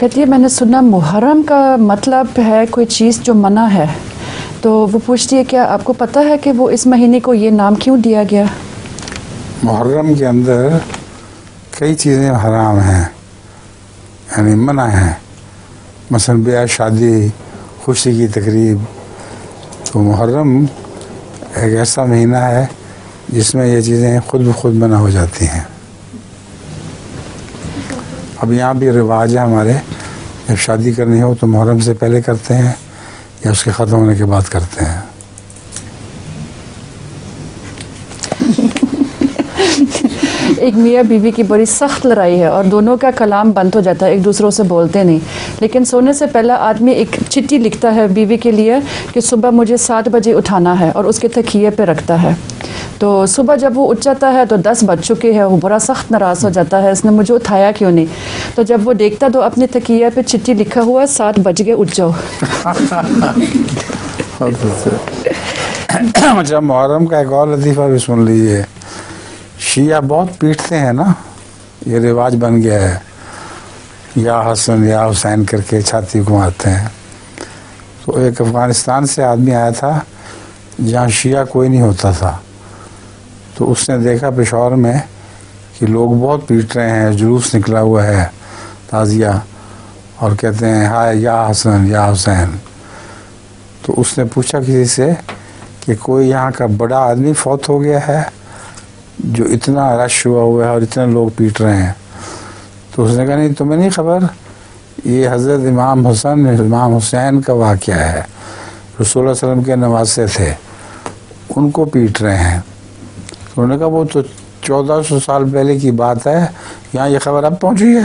कहती है मैंने सुना मुहर्रम का मतलब है कोई चीज़ जो मना है, तो वो पूछती है क्या आपको पता है कि वो इस महीने को ये नाम क्यों दिया गया? मुहर्रम के अंदर कई चीज़ें हराम हैं, यानी मना है। मसलन ब्याह, शादी, खुशी की तकरीब। तो मुहर्रम एक ऐसा महीना है जिसमें ये चीज़ें खुद ब खुद मना हो जाती हैं। अब यहाँ भी रिवाज है हमारे, जब शादी करनी हो तो मुहर्रम से पहले करते हैं या उसके ख़त्म होने के बाद करते हैं। एक मियाँ बीवी की बड़ी सख्त लड़ाई है और दोनों का कलाम बंद हो जाता है, एक दूसरों से बोलते नहीं। लेकिन सोने से पहले आदमी एक चिट्ठी लिखता है बीवी के लिए कि सुबह मुझे 7 बजे उठाना है और उसके तकिए पे रखता है। तो सुबह जब वो उठ जाता है तो 10 बज चुके हैं, वो बड़ा सख्त नाराज़ हो जाता है, इसने मुझे उठाया क्यों नहीं। तो जब वो देखता तो अपने तकिए पे चिट्ठी लिखा हुआ 7 बज गए उठ जाओ। अच्छा, मुहर्रम का एक और लतीफ़ा भी सुन लीजिए। शिया बहुत पीटते हैं ना, ये रिवाज बन गया है, या हसन या हुसैन करके छाती घुमाते हैं। तो एक अफ़गानिस्तान से आदमी आया था जहाँ शिया कोई नहीं होता था, तो उसने देखा पेशावर में कि लोग बहुत पीट रहे हैं, जुलूस निकला हुआ है ताज़िया, और कहते हैं हाय या हसन या हुसैन। तो उसने पूछा किसी से कि कोई यहाँ का बड़ा आदमी फौत हो गया है जो इतना रश हुआ है और इतने लोग पीट रहे हैं? तो उसने कहा नहीं, तुम्हें नहीं खबर, ये हज़रत इमाम हसन इमाम हुसैन का वाक़या है, रसूलुल्लाह सल्लल्लाहु अलैहि वसल्लम के नवासे थे, उनको पीट रहे हैं। तो उन्होंने कहा वो तो 1400 साल पहले की बात है, यहाँ ये खबर अब पहुँची है।